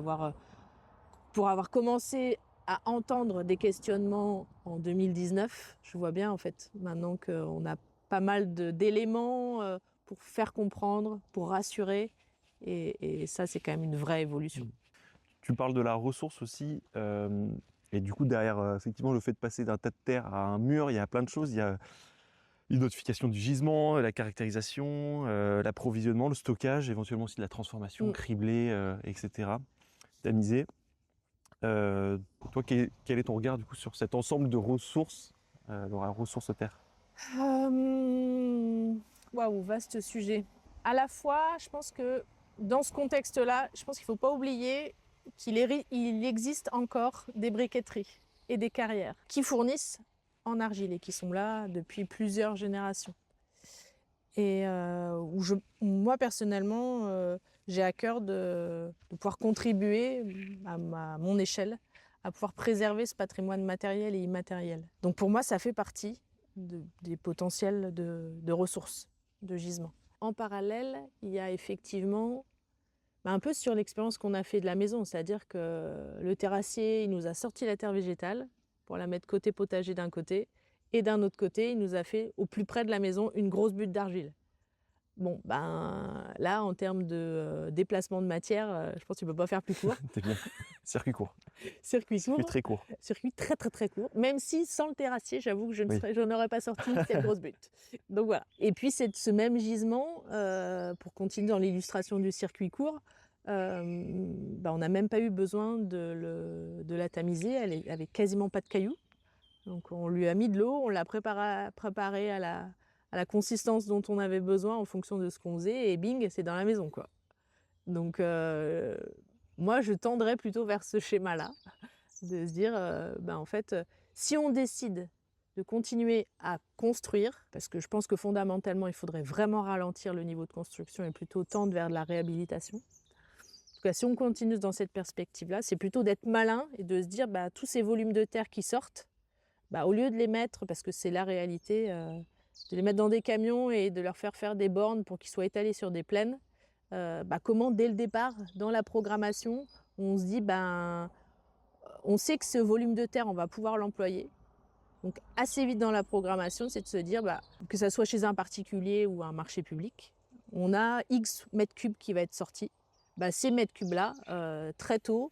avoir commencé à entendre des questionnements en 2019, je vois bien en fait maintenant qu'on a pas mal d'éléments pour faire comprendre, pour rassurer, et ça c'est quand même une vraie évolution. Tu parles de la ressource aussi, et du coup derrière effectivement le fait de passer d'un tas de terre à un mur, il y a plein de choses. Il y a l'identification du gisement, la caractérisation, l'approvisionnement, le stockage, éventuellement aussi de la transformation, criblée, etc., tamisée. Toi, quel est ton regard du coup sur cet ensemble de ressources, dans la ressource terre? Waouh, vaste sujet. À la fois, je pense que dans ce contexte-là, je pense qu'il ne faut pas oublier qu'il existe encore des briqueteries et des carrières qui fournissent en argile et qui sont là depuis plusieurs générations. et moi personnellement, j'ai à cœur de pouvoir contribuer à mon échelle à pouvoir préserver ce patrimoine matériel et immatériel. Donc pour moi, ça fait partie des potentiels de ressources, de gisements. En parallèle, il y a effectivement un peu sur l'expérience qu'on a fait de la maison, c'est-à-dire que le terrassier, il nous a sorti la terre végétale pour la mettre côté potager d'un côté, et d'un autre côté, il nous a fait au plus près de la maison une grosse butte d'argile. Bon, là, en termes de déplacement de matière, je pense que tu ne peux pas faire plus court. T'es bien. Circuit court. Circuit court. Circuit très court. Circuit très très très court. Même si sans le terrassier, j'avoue que je n'aurais pas sorti cette grosse butte. Donc voilà. Et puis c'est ce même gisement, pour continuer dans l'illustration du circuit court, on n'a même pas eu besoin de la tamiser. Elle avait quasiment pas de cailloux. Donc on lui a mis de l'eau, on l'a préparée à la consistance dont on avait besoin en fonction de ce qu'on faisait, et bing, c'est dans la maison, quoi. Donc moi, je tendrais plutôt vers ce schéma-là, de se dire, en fait, si on décide de continuer à construire, parce que je pense que fondamentalement, il faudrait vraiment ralentir le niveau de construction et plutôt tendre vers de la réhabilitation. En tout cas, si on continue dans cette perspective-là, c'est plutôt d'être malin et de se dire, tous ces volumes de terre qui sortent, au lieu de les mettre, parce que c'est la réalité, de les mettre dans des camions et de leur faire des bornes pour qu'ils soient étalés sur des plaines, comment dès le départ, dans la programmation, on se dit, on sait que ce volume de terre, on va pouvoir l'employer. Donc assez vite dans la programmation, c'est de se dire, que ça soit chez un particulier ou un marché public, on a X mètres cubes qui va être sorti. Ces mètres cubes-là, très tôt,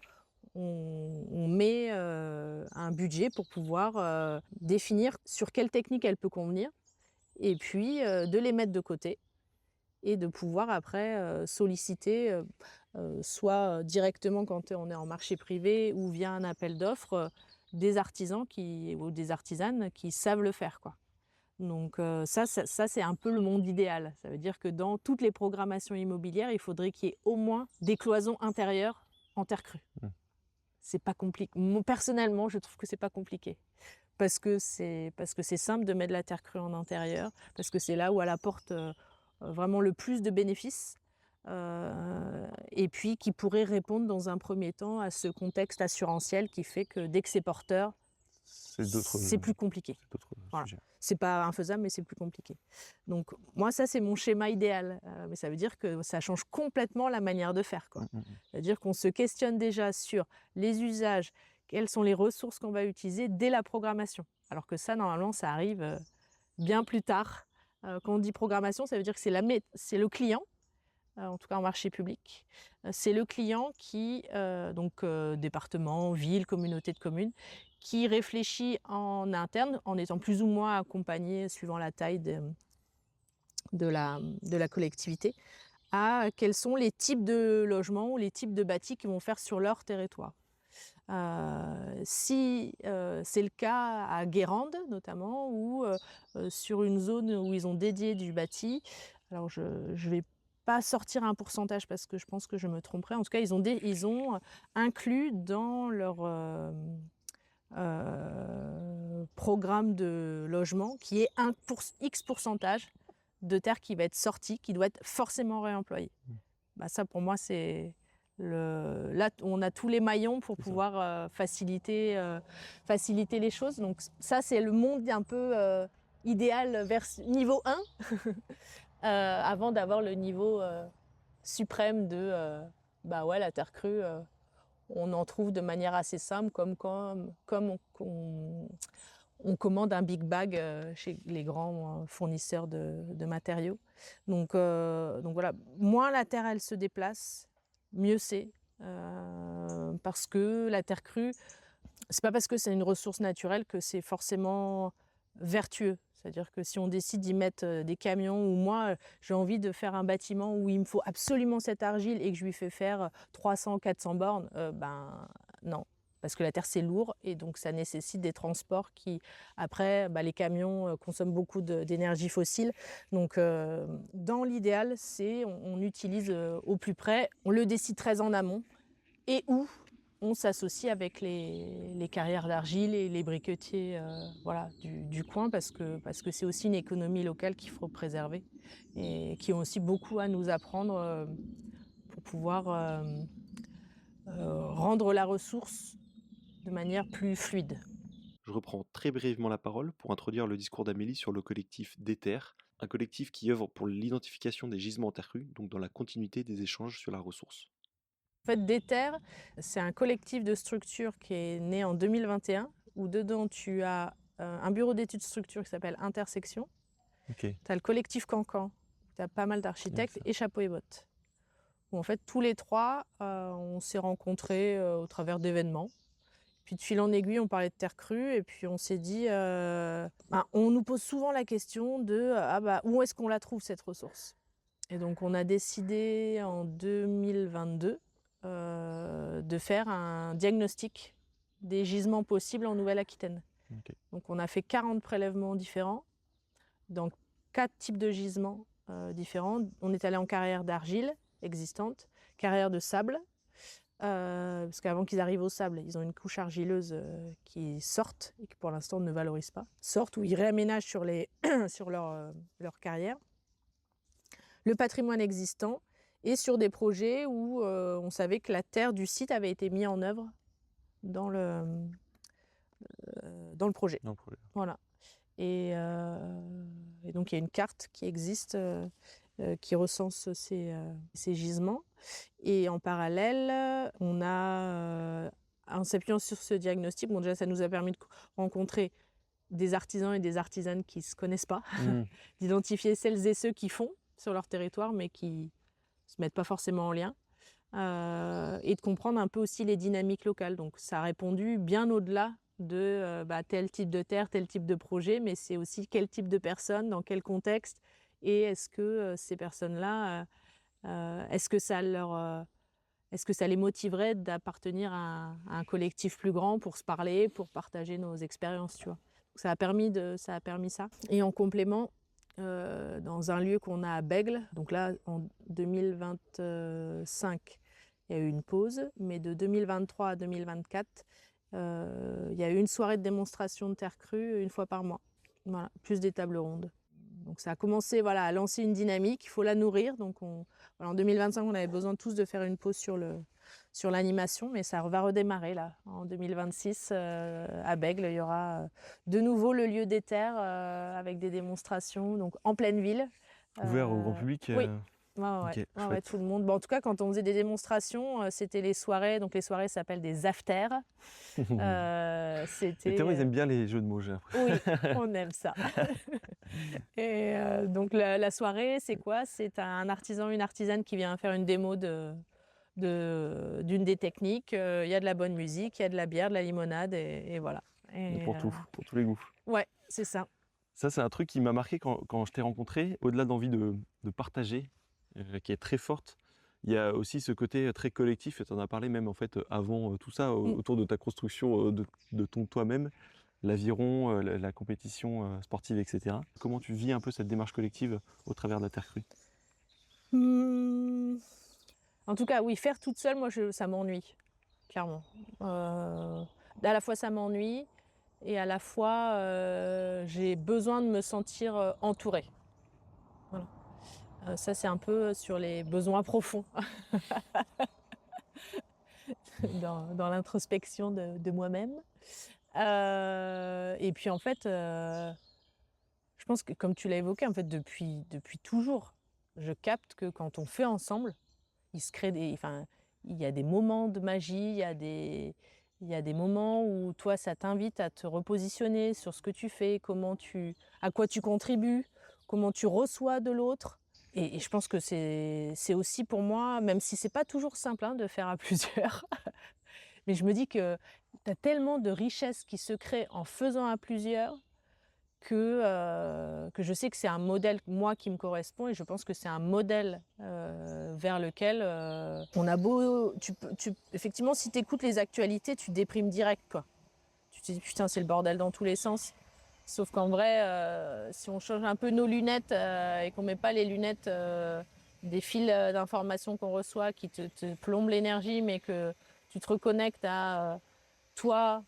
on met un budget pour pouvoir définir sur quelle technique elle peut convenir, et puis de les mettre de côté et de pouvoir après solliciter, soit directement quand on est en marché privé ou via un appel d'offres, des artisans ou des artisanes qui savent le faire, quoi. Donc ça c'est un peu le monde idéal. Ça veut dire que dans toutes les programmations immobilières, il faudrait qu'il y ait au moins des cloisons intérieures en terre crue. C'est pas compliqué. Moi, personnellement, je trouve que c'est pas compliqué. Parce que c'est simple de mettre de la terre crue en intérieur, parce que c'est là où elle apporte vraiment le plus de bénéfices, et puis qui pourrait répondre dans un premier temps à ce contexte assurantiel qui fait que dès que c'est porteur, c'est plus compliqué. Voilà. C'est pas infaisable, mais c'est plus compliqué. Donc moi, ça c'est mon schéma idéal, mais ça veut dire que ça change complètement la manière de faire, quoi. C'est-à-dire qu'on se questionne déjà sur les usages, quelles sont les ressources qu'on va utiliser dès la programmation. Alors que ça, normalement, ça arrive bien plus tard. Quand on dit programmation, ça veut dire que c'est le client, en tout cas en marché public. C'est le client qui, département, ville, communauté de communes, qui réfléchit en interne, en étant plus ou moins accompagné, suivant la taille de la collectivité, à quels sont les types de logements ou les types de bâtis qu'ils vont faire sur leur territoire. Si c'est le cas à Guérande notamment, ou sur une zone où ils ont dédié du bâti, alors je vais pas sortir un pourcentage parce que je pense que je me tromperais. En tout cas, ils ont inclus dans leur programme de logement qui est X pourcentage de terre qui va être sortie, qui doit être forcément réemployée. Ça pour moi c'est là on a tous les maillons pour pouvoir faciliter les choses. Donc ça c'est le monde un peu idéal vers niveau 1 avant d'avoir le niveau suprême de la terre crue. On en trouve de manière assez simple, comme on commande un big bag chez les grands fournisseurs de matériaux. Donc voilà, moins la terre elle se déplace, mieux c'est. Parce que la terre crue, c'est pas parce que c'est une ressource naturelle que c'est forcément vertueux. C'est-à-dire que si on décide d'y mettre des camions, ou moi j'ai envie de faire un bâtiment où il me faut absolument cette argile et que je lui fais faire 300, 400 bornes, non. Parce que la terre c'est lourd et donc ça nécessite des transports qui, après, les camions consomment beaucoup d'énergie fossile. Donc dans l'idéal, c'est on utilise au plus près, on le décide très en amont et où on s'associe avec les carrières d'argile et les briquetiers voilà, du coin parce que c'est aussi une économie locale qu'il faut préserver et qui ont aussi beaucoup à nous apprendre pour pouvoir rendre la ressource de manière plus fluide. Je reprends très brièvement la parole pour introduire le discours d'Amélie sur le collectif DETER, un collectif qui œuvre pour l'identification des gisements en terre crue, donc dans la continuité des échanges sur la ressource. En fait, DETER, c'est un collectif de structures qui est né en 2021, où dedans tu as un bureau d'études structures qui s'appelle Intersection. Ok. Tu as le collectif Cancan, tu as pas mal d'architectes, Ouais, et Chapeau et Bottes. Où en fait, tous les trois, on s'est rencontrés au travers d'événements. Puis de fil en aiguille, on parlait de terre crue, et puis on s'est dit, on nous pose souvent la question de où est-ce qu'on la trouve cette ressource? Et donc on a décidé en 2022 de faire un diagnostic des gisements possibles en Nouvelle-Aquitaine. Ok. Donc on a fait 40 prélèvements différents dans 4 types de gisements différents. On est allé en carrière d'argile existante, carrière de sable, parce qu'avant qu'ils arrivent au sable, ils ont une couche argileuse qui sortent et qui pour l'instant ne valorise pas. Sortent ou ils réaménagent sur, sur leur carrière. Le patrimoine existant et sur des projets où on savait que la terre du site avait été mise en œuvre dans le projet. Non, problème. Voilà. Et donc il y a une carte qui existe qui recense ces gisements. Et en parallèle, on a, en s'appuyant sur ce diagnostic, déjà ça nous a permis de rencontrer des artisans et des artisanes qui ne se connaissent pas, d'identifier celles et ceux qui font sur leur territoire, mais qui ne se mettent pas forcément en lien, et de comprendre un peu aussi les dynamiques locales. Donc ça a répondu bien au-delà de tel type de terre, tel type de projet, mais c'est aussi quel type de personnes, dans quel contexte, et est-ce que ces personnes-là, est-ce que ça les motiverait d'appartenir à un collectif plus grand pour se parler, pour partager nos expériences, tu vois. Donc ça a permis ça. Et en complément, dans un lieu qu'on a à Bègle, donc là en 2025, il y a eu une pause, mais de 2023 à 2024, il y a eu une soirée de démonstration de terre crue une fois par mois, voilà, plus des tables rondes. Donc ça a commencé à lancer une dynamique, il faut la nourrir. Donc en 2025, on avait besoin tous de faire une pause sur l'animation, mais ça va redémarrer là. En 2026, à Bègle, il y aura de nouveau le lieu des terres avec des démonstrations donc en pleine ville. Ouvert au grand public. Oui. Ouais, tout le monde. Bon, en tout cas, quand on faisait des démonstrations, c'était les soirées. Donc les soirées s'appellent des afters. Les terroristes, ils aiment bien les jeux de mots, j'ai l'impression. Oui, on aime ça. Et donc la soirée, c'est quoi? C'est un artisan, une artisane qui vient faire une démo d'une des techniques. Il y a de la bonne musique, il y a de la bière, de la limonade, et voilà. Et pour tous les goûts. Ouais, c'est ça. Ça, c'est un truc qui m'a marqué quand je t'ai rencontré, au-delà d'envie de partager, qui est très forte. Il y a aussi ce côté très collectif, et tu en as parlé même en fait avant tout ça, autour de ta construction de ton toi-même, l'aviron, la compétition sportive, etc. Comment tu vis un peu cette démarche collective au travers de la terre crue? En tout cas, oui, faire toute seule, moi, ça m'ennuie, clairement. À la fois, ça m'ennuie, et à la fois, j'ai besoin de me sentir entourée. Voilà. Ça, c'est un peu sur les besoins profonds, dans l'introspection de moi-même. Et puis, en fait, je pense que, comme tu l'as évoqué, en fait, depuis toujours, je capte que quand on fait ensemble, il se crée il y a des moments de magie, il y a des moments où toi, ça t'invite à te repositionner sur ce que tu fais, à quoi tu contribues, comment tu reçois de l'autre. Et je pense que c'est aussi pour moi, même si c'est pas toujours simple de faire à plusieurs, mais je me dis que tu as tellement de richesses qui se créent en faisant à plusieurs que je sais que c'est un modèle, moi, qui me correspond, et je pense que c'est un modèle vers lequel on a beau... effectivement, si tu écoutes les actualités, tu déprimes direct, quoi. Tu te dis, putain, c'est le bordel dans tous les sens. Sauf qu'en vrai, si on change un peu nos lunettes et qu'on met pas les lunettes des fils d'informations qu'on reçoit qui te plombent l'énergie, mais que tu te reconnectes à toi,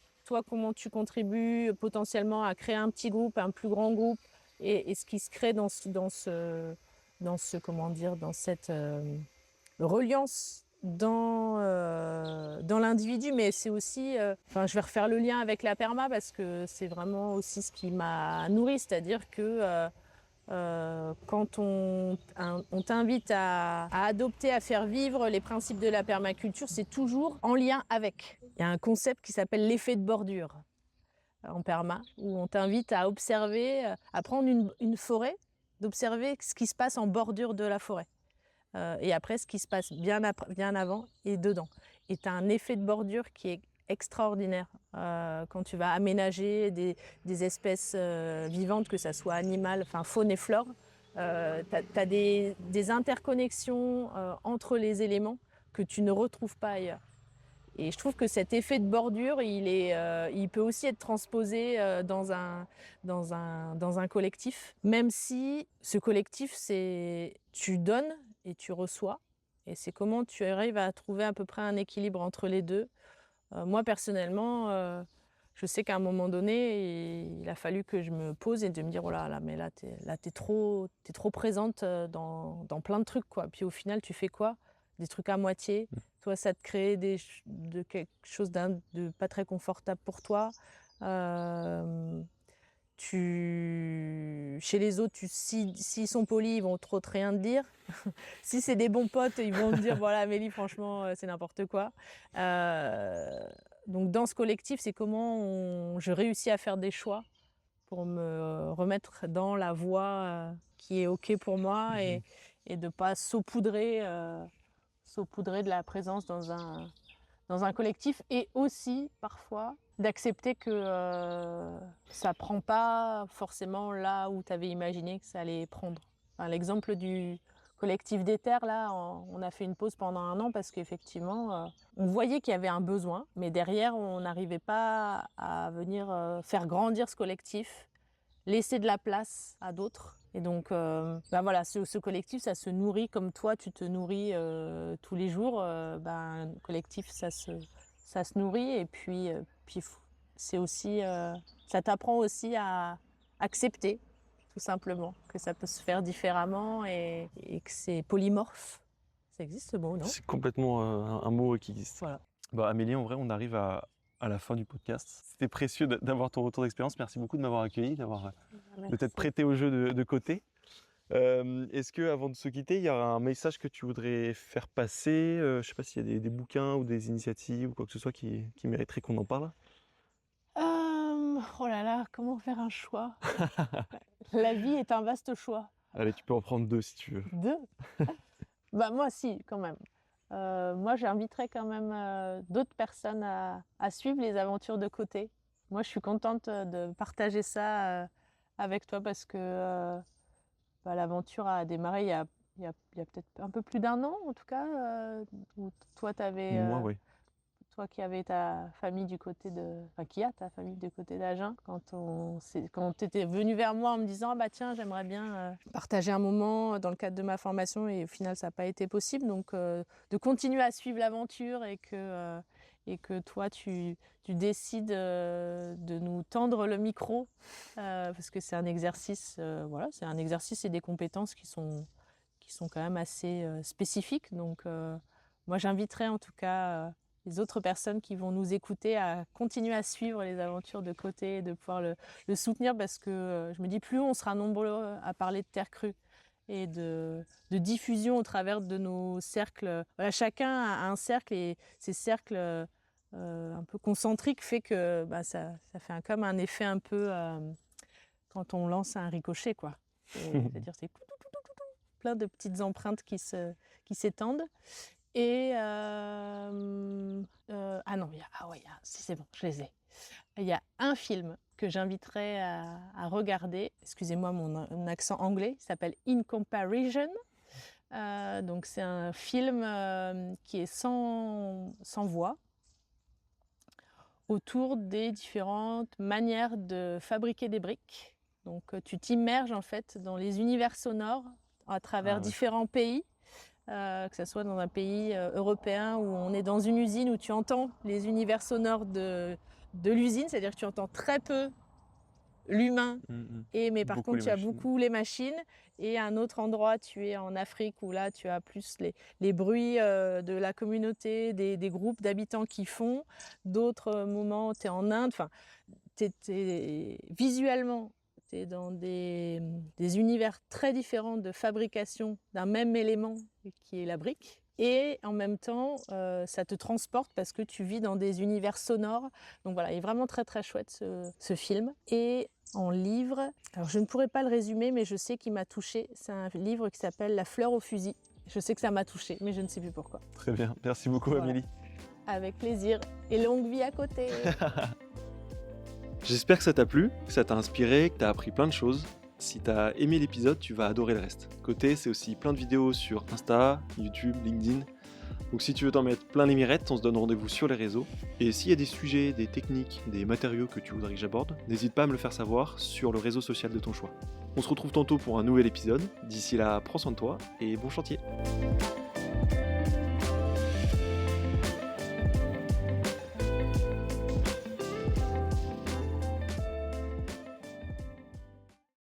comment tu contribues potentiellement à créer un petit groupe, un plus grand groupe, et ce qui se crée dans comment dire, dans cette reliance dans l'individu, mais c'est aussi, je vais refaire le lien avec la perma parce que c'est vraiment aussi ce qui m'a nourrie, c'est-à-dire que quand on t'invite à adopter, à faire vivre les principes de la permaculture, c'est toujours en lien avec. Il y a un concept qui s'appelle l'effet de bordure en perma, où on t'invite à observer, à prendre une forêt, d'observer ce qui se passe en bordure de la forêt. Et après, ce qui se passe bien avant et dedans. Et tu as un effet de bordure qui est extraordinaire quand tu vas aménager des espèces vivantes, que ça soit animales, faune et flore. Tu as des interconnexions entre les éléments que tu ne retrouves pas ailleurs. Et je trouve que cet effet de bordure, il peut aussi être transposé dans un collectif, même si ce collectif, c'est tu donnes et tu reçois. Et c'est comment tu arrives à trouver à peu près un équilibre entre les deux. Moi, personnellement, je sais qu'à un moment donné, il a fallu que je me pose et de me dire, oh là, là mais là, t'es trop présente dans plein de trucs, quoi. Puis au final, tu fais quoi? Des trucs à moitié. Toi, ça te crée quelque chose de pas très confortable pour toi. Chez les autres, s'ils sont polis, ils vont trop rien te dire. Si c'est des bons potes, ils vont te dire, voilà, Amélie, franchement, c'est n'importe quoi. Donc dans ce collectif, c'est comment je réussis à faire des choix pour me remettre dans la voie qui est OK pour moi et de ne pas saupoudrer de la présence dans un collectif, et aussi parfois d'accepter que ça prend pas forcément là où tu avais imaginé que ça allait prendre. L'exemple du collectif des terres, là, on a fait une pause pendant 1 an parce qu'effectivement, on voyait qu'il y avait un besoin, mais derrière, on n'arrivait pas à venir faire grandir ce collectif, laisser de la place à d'autres. Et donc, voilà, ce collectif, ça se nourrit comme toi, tu te nourris tous les jours. Le collectif, ça se nourrit. Et puis c'est aussi, ça t'apprend aussi à accepter, tout simplement, que ça peut se faire différemment et que c'est polymorphe. Ça existe ce mot, non? C'est complètement un mot qui existe. Voilà. Amélie, en vrai, on arrive à la fin du podcast. C'était précieux d'avoir ton retour d'expérience. Merci beaucoup de m'avoir accueilli, de t'être prêté au jeu de côté. Est-ce que, avant de se quitter, il y a un message que tu voudrais faire passer? Je ne sais pas s'il y a des bouquins ou des initiatives ou quoi que ce soit qui mériterait qu'on en parle. Oh là là, comment faire un choix? La vie est un vaste choix. Allez, tu peux en prendre 2 si tu veux. 2? Moi, si, quand même. Moi, j'inviterais quand même d'autres personnes à suivre les aventures de côté. Moi, je suis contente de partager ça avec toi parce que l'aventure a démarré il y a peut-être un peu plus d'1 an, en tout cas, où toi, Moi, oui. toi qui avais ta famille qui a ta famille du côté d'Agen, quand tu étais venu vers moi en me disant, tiens, j'aimerais bien partager un moment dans le cadre de ma formation, et au final, ça n'a pas été possible. Donc, de continuer à suivre l'aventure et que toi, tu décides de nous tendre le micro, parce que c'est un exercice, c'est un exercice et des compétences qui sont quand même assez spécifiques. Donc, moi, j'inviterais en tout cas les autres personnes qui vont nous écouter à continuer à suivre les aventures de côté et de pouvoir le soutenir, parce que je me dis, plus on sera nombreux à parler de terre crue et de diffusion au travers de nos cercles. Voilà, chacun a un cercle, et ces cercles un peu concentriques fait que ça fait comme un effet un peu quand on lance un ricochet, quoi. C'est-à-dire c'est plein de petites empreintes qui s'étendent. Et si, c'est bon, je les ai. Il y a un film que j'inviterais à regarder. Excusez-moi mon accent anglais. Il s'appelle In Comparison. Donc c'est un film qui est sans voix, autour des différentes manières de fabriquer des briques. Donc tu t'immerges en fait dans les univers sonores à travers différents pays. que ce soit dans un pays européen où on est dans une usine où tu entends les univers sonores de l'usine, c'est-à-dire que tu entends très peu l'humain, mais par Beaucoup contre les tu as machines. beaucoup les machines. Et à un autre endroit, tu es en Afrique où là tu as plus les bruits de la communauté, des groupes d'habitants qui font. D'autres moments, tu es en Inde. Enfin, visuellement, tu es dans des univers très différents de fabrication d'un même élément qui est la brique. Et en même temps, ça te transporte parce que tu vis dans des univers sonores. Donc voilà, il est vraiment très très chouette ce film. Et en livre, alors je ne pourrais pas le résumer, mais je sais qu'il m'a touchée. C'est un livre qui s'appelle La fleur au fusil. Je sais que ça m'a touchée, mais je ne sais plus pourquoi. Très bien, merci beaucoup Voilà. Amélie. Avec plaisir. Et longue vie à côté. J'espère que ça t'a plu, que ça t'a inspiré, que t'as appris plein de choses. Si t'as aimé l'épisode, tu vas adorer le reste. Côté, c'est aussi plein de vidéos sur Insta, YouTube, LinkedIn. Donc si tu veux t'en mettre plein les mirettes, on se donne rendez-vous sur les réseaux. Et s'il y a des sujets, des techniques, des matériaux que tu voudrais que j'aborde, n'hésite pas à me le faire savoir sur le réseau social de ton choix. On se retrouve tantôt pour un nouvel épisode. D'ici là, prends soin de toi et bon chantier.